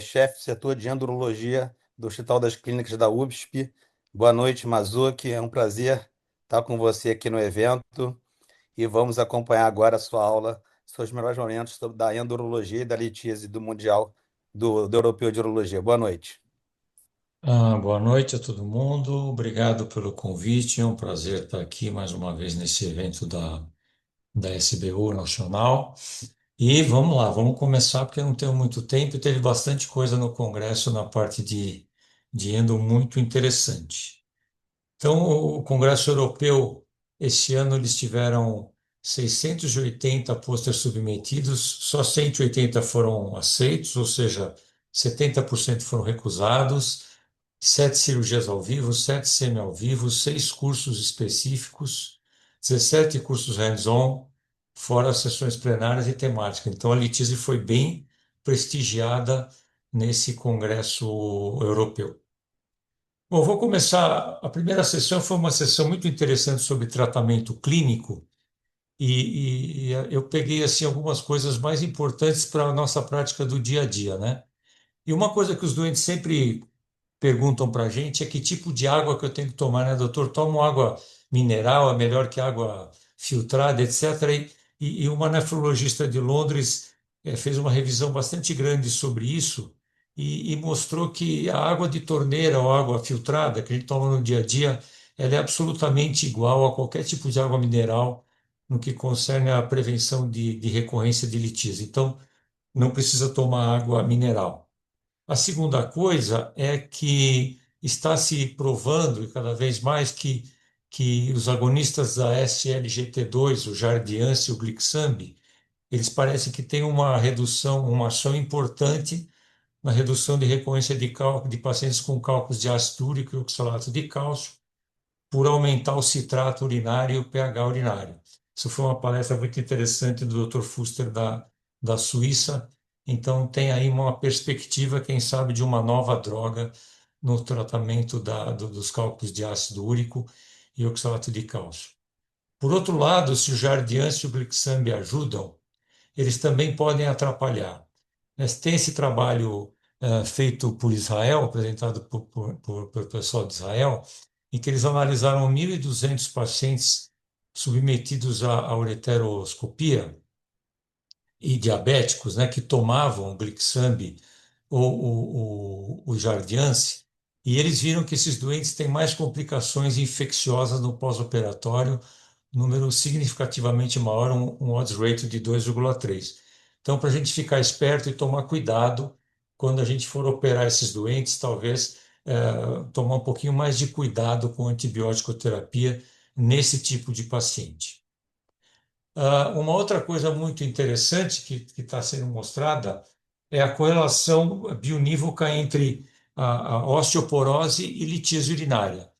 chefe do setor de endurologia do Hospital das Clínicas da UFSP. Boa noite, Mazuki. É um prazer estar com você aqui no evento e vamos acompanhar agora a sua aula, seus melhores momentos da endurologia e da litíase do Mundial do Europeu de Urologia. Boa noite. Boa noite a todo mundo. Obrigado pelo convite. É um prazer estar aqui mais uma vez nesse evento da SBU Nacional. E vamos lá, vamos começar porque eu não tenho muito tempo e teve bastante coisa no Congresso na parte de endo muito interessante. Então, o Congresso Europeu, esse ano eles tiveram 680 pôsteres submetidos, só 180 foram aceitos, ou seja, 70% foram recusados. 7 cirurgias ao vivo, 7 semi ao vivo, 6 cursos específicos, 17 cursos hands-on, fora as sessões plenárias e temáticas. Então, a litíase foi bem prestigiada nesse congresso europeu. Bom, vou começar. A primeira sessão foi uma sessão muito interessante sobre tratamento clínico e eu peguei assim algumas coisas mais importantes para a nossa prática do dia a dia, né? E uma coisa que os doentes sempre perguntam para a gente é que tipo de água que eu tenho que tomar, né, doutor? Tomo água mineral, é melhor que água filtrada, etc. E uma nefrologista de Londres fez uma revisão bastante grande sobre isso e mostrou que a água de torneira ou água filtrada que a gente toma no dia a dia, ela é absolutamente igual a qualquer tipo de água mineral no que concerne à prevenção de recorrência de litíase. Então, não precisa tomar água mineral. A segunda coisa é que está se provando e cada vez mais que os agonistas da SLGT2, o Jardiance e o Glixambi, eles parecem que têm uma redução, uma ação importante na redução de recorrência de pacientes com cálculos de ácido úrico e oxalato de cálcio, por aumentar o citrato urinário e o pH urinário. Isso foi uma palestra muito interessante do Dr. Fuster da Suíça. Então, tem aí uma perspectiva, quem sabe, de uma nova droga no tratamento dos cálculos de ácido úrico e oxalato de cálcio. Por outro lado, se o Jardiance e o Glixambi ajudam, eles também podem atrapalhar. Mas tem esse trabalho feito por Israel, apresentado pelo pessoal de Israel, em que eles analisaram 1.200 pacientes submetidos à ureteroscopia e diabéticos, né, que tomavam o Glixambi ou o Jardiance, e eles viram que esses doentes têm mais complicações infecciosas no pós-operatório, número significativamente maior, um odds ratio de 2,3. Então, para a gente ficar esperto e tomar cuidado quando a gente for operar esses doentes, talvez tomar um pouquinho mais de cuidado com antibiótico terapia nesse tipo de paciente. Uma outra coisa muito interessante que está sendo mostrada é a correlação bionívoca entre a osteoporose e litíase urinária.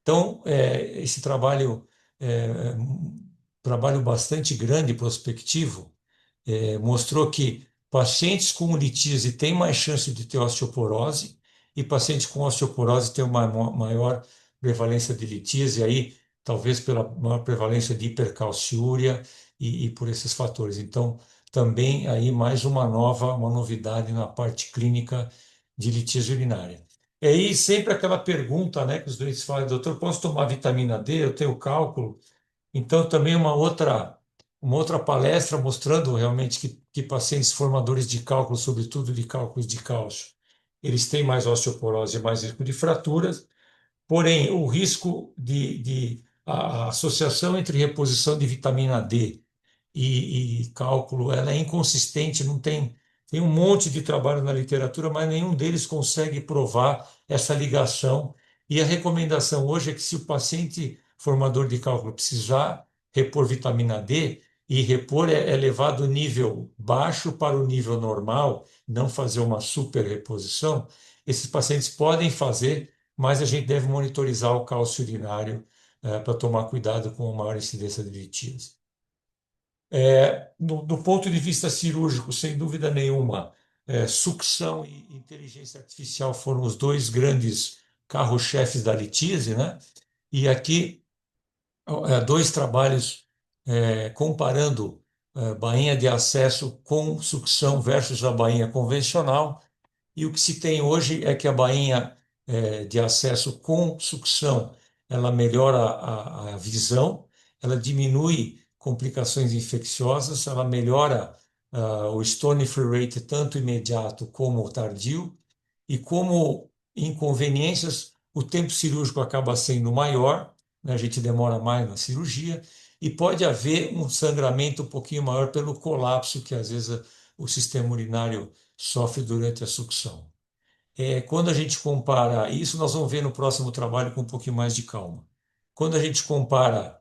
Então, esse trabalho bastante grande, prospectivo, mostrou que pacientes com litíase têm mais chance de ter osteoporose e pacientes com osteoporose têm uma maior prevalência de litíase, aí talvez pela maior prevalência de hipercalciúria e por esses fatores. Então, também aí mais uma novidade na parte clínica de litíase urinária. E aí sempre aquela pergunta, né, que os doentes falam, doutor, posso tomar vitamina D? Eu tenho cálculo. Então, também uma outra palestra mostrando realmente que pacientes formadores de cálculo, sobretudo de cálculos de cálcio, eles têm mais osteoporose e mais risco de fraturas, porém, o risco a associação entre reposição de vitamina D e cálculo, ela é inconsistente, não tem um monte de trabalho na literatura, mas nenhum deles consegue provar essa ligação. E a recomendação hoje é que se o paciente formador de cálculo precisar repor vitamina D, e repor é levar do nível baixo para o nível normal, não fazer uma super reposição, esses pacientes podem fazer, mas a gente deve monitorizar o cálcio urinário para tomar cuidado com a maior incidência de litíase. Do ponto de vista cirúrgico, sem dúvida nenhuma, sucção e inteligência artificial foram os dois grandes carro-chefes da litíase, né? E aqui, dois trabalhos comparando bainha de acesso com sucção versus a bainha convencional. e o que se tem hoje é que a bainha de acesso com sucção, ela melhora a visão, ela diminui complicações infecciosas, ela melhora o stone free rate tanto imediato como tardio, e como inconveniências, o tempo cirúrgico acaba sendo maior, né? A gente demora mais na cirurgia, e pode haver um sangramento um pouquinho maior pelo colapso que às vezes o sistema urinário sofre durante a sucção. Quando a gente compara, isso nós vamos ver no próximo trabalho com um pouquinho mais de calma. Quando a gente compara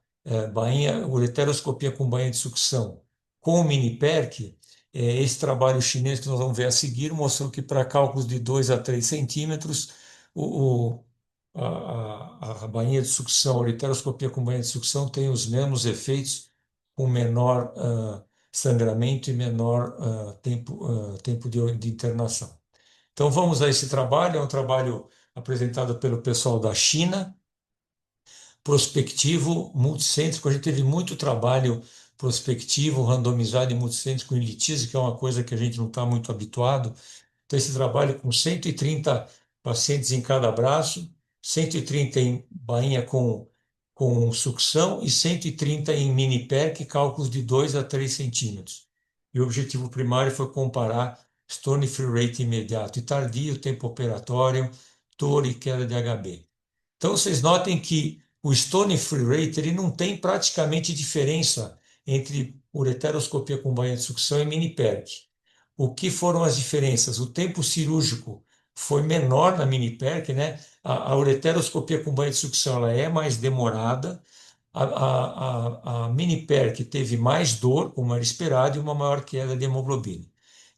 ureteroscopia com bainha de sucção com o mini PERC, esse trabalho chinês que nós vamos ver a seguir mostrou que para cálculos de 2 a 3 centímetros, o, o- a bainha de sucção, a ureteroscopia com bainha de sucção tem os mesmos efeitos, com menor sangramento e menor tempo de internação. Então vamos a esse trabalho, é um trabalho apresentado pelo pessoal da China, prospectivo, multicêntrico. A gente teve muito trabalho prospectivo, randomizado e multicêntrico em litíase, que é uma coisa que a gente não está muito habituado. Então esse trabalho com 130 pacientes em cada braço, 130 em bainha com sucção e 130 em mini PERC, cálculos de 2 a 3 centímetros. E o objetivo primário foi comparar stone free rate imediato e tardio, tempo operatório, dor e queda de HB. Então, vocês notem que o Stone Free Rate ele não tem praticamente diferença entre ureteroscopia com banha de sucção e mini PERC. O que foram as diferenças? O tempo cirúrgico foi menor na mini PERC, né? A ureteroscopia com banha de sucção ela é mais demorada. A mini PERC teve mais dor, como era esperado, e uma maior queda de hemoglobina.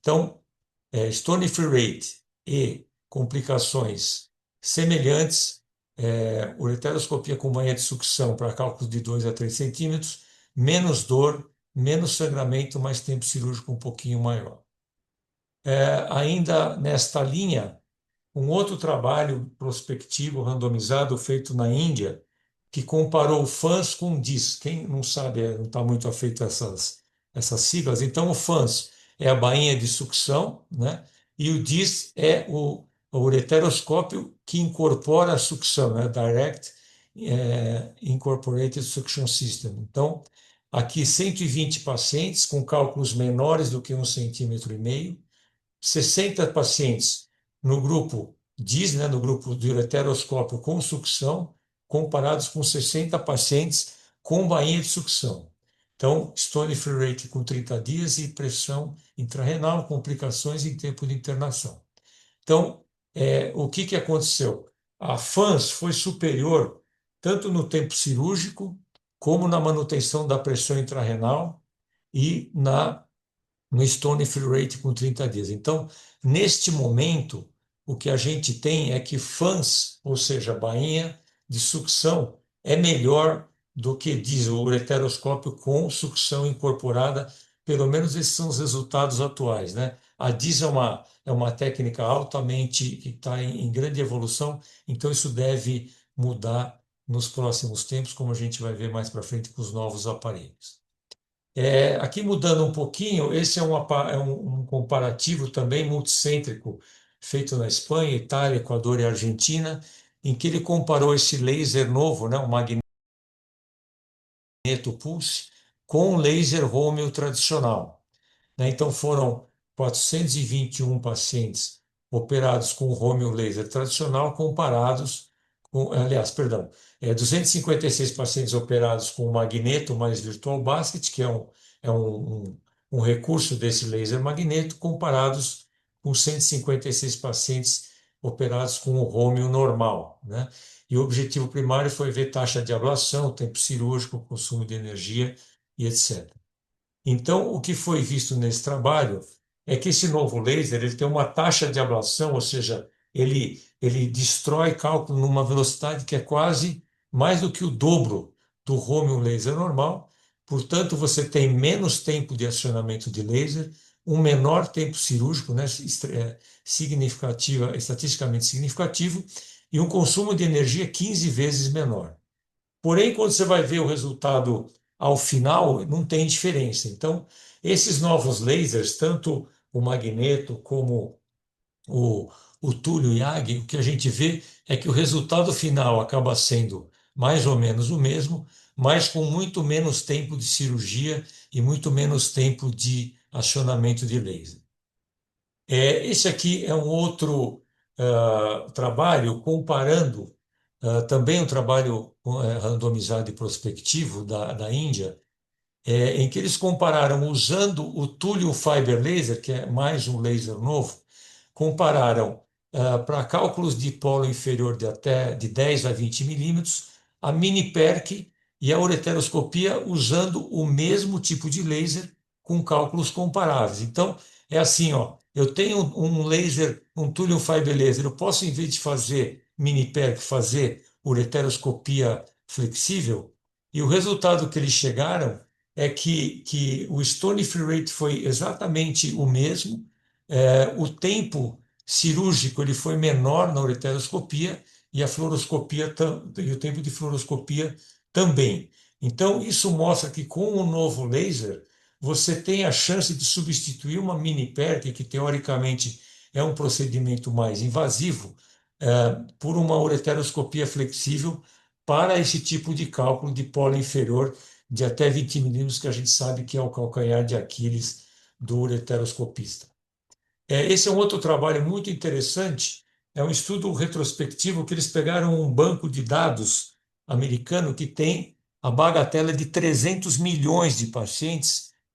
Então, Stone Free Rate e complicações semelhantes, ureteroscopia com banha de sucção para cálculos de 2 a 3 centímetros, menos dor, menos sangramento, mais tempo cirúrgico um pouquinho maior. Ainda nesta linha, um outro trabalho prospectivo randomizado feito na Índia, que comparou o FANS com o DIS. Quem não sabe, não está muito afeito a essas siglas. Então, o FANS é a bainha de sucção, né? E o DIS é o ureteroscópio que incorpora a sucção, né? Direct Incorporated Suction System. Então, aqui 120 pacientes com cálculos menores do que 1,5 cm, 60 pacientes no grupo DIS, né, no grupo de ureteroscópio com sucção, comparados com 60 pacientes com bainha de sucção. Então, stone free rate com 30 dias e pressão intrarrenal, complicações em tempo de internação. Então, o que aconteceu? A FANS foi superior tanto no tempo cirúrgico, como na manutenção da pressão intrarrenal e no Stone Free Rate com 30 dias. Então, neste momento, o que a gente tem é que FANS, ou seja, bainha de sucção, é melhor do que diz o ureteroscópio com sucção incorporada. Pelo menos esses são os resultados atuais, né? A DIS é uma técnica altamente que está em grande evolução, então isso deve mudar nos próximos tempos, como a gente vai ver mais para frente com os novos aparelhos. Aqui mudando um pouquinho, esse é um comparativo também multicêntrico, feito na Espanha, Itália, Equador e Argentina, em que ele comparou esse laser novo, né, o magneto pulse, com o laser Römel tradicional, né? Então foram 421 pacientes operados com o Römel laser tradicional comparados com, aliás, perdão, 256 pacientes operados com o magneto mais virtual basket, que é um recurso desse laser magneto, comparados com 156 pacientes operados com o Römel normal, né? E o objetivo primário foi ver taxa de ablação, tempo cirúrgico, consumo de energia e etc. Então, o que foi visto nesse trabalho é que esse novo laser ele tem uma taxa de ablação, ou seja, ele destrói cálculo numa velocidade que é quase mais do que o dobro do Romeo laser normal. Portanto, você tem menos tempo de acionamento de laser, um menor tempo cirúrgico, né, estatisticamente significativo, e um consumo de energia 15 vezes menor. Porém, quando você vai ver o resultado ao final, não tem diferença. Então, esses novos lasers, tanto o magneto como o, o Túlio Yagi, o que a gente vê é que o resultado final acaba sendo mais ou menos o mesmo, mas com muito menos tempo de cirurgia e muito menos tempo de acionamento de laser. Esse aqui é um outro trabalho comparando também um trabalho randomizado e prospectivo da Índia, em que eles compararam usando o Thulium Fiber Laser, que é mais um laser novo, compararam para cálculos de polo inferior de até de 10 a 20 milímetros, a mini PERC e a ureteroscopia usando o mesmo tipo de laser com cálculos comparáveis. Então, é assim, ó, eu tenho um laser, um Thulium Fiber Laser, eu posso, em vez de fazer mini PERC, fazer ureteroscopia flexível, e o resultado que eles chegaram é que o stone free rate foi exatamente o mesmo, o tempo cirúrgico ele foi menor na ureteroscopia e a fluoroscopia e o tempo de fluoroscopia também. Então, isso mostra que com o novo laser, você tem a chance de substituir uma mini PERC, que teoricamente é um procedimento mais invasivo, por uma ureteroscopia flexível para esse tipo de cálculo de polo inferior de até 20 milímetros, que a gente sabe que é o calcanhar de Aquiles do ureteroscopista. Esse é um outro trabalho muito interessante, é um estudo retrospectivo que eles pegaram um banco de dados americano que tem a bagatela de 300 milhões de pacientes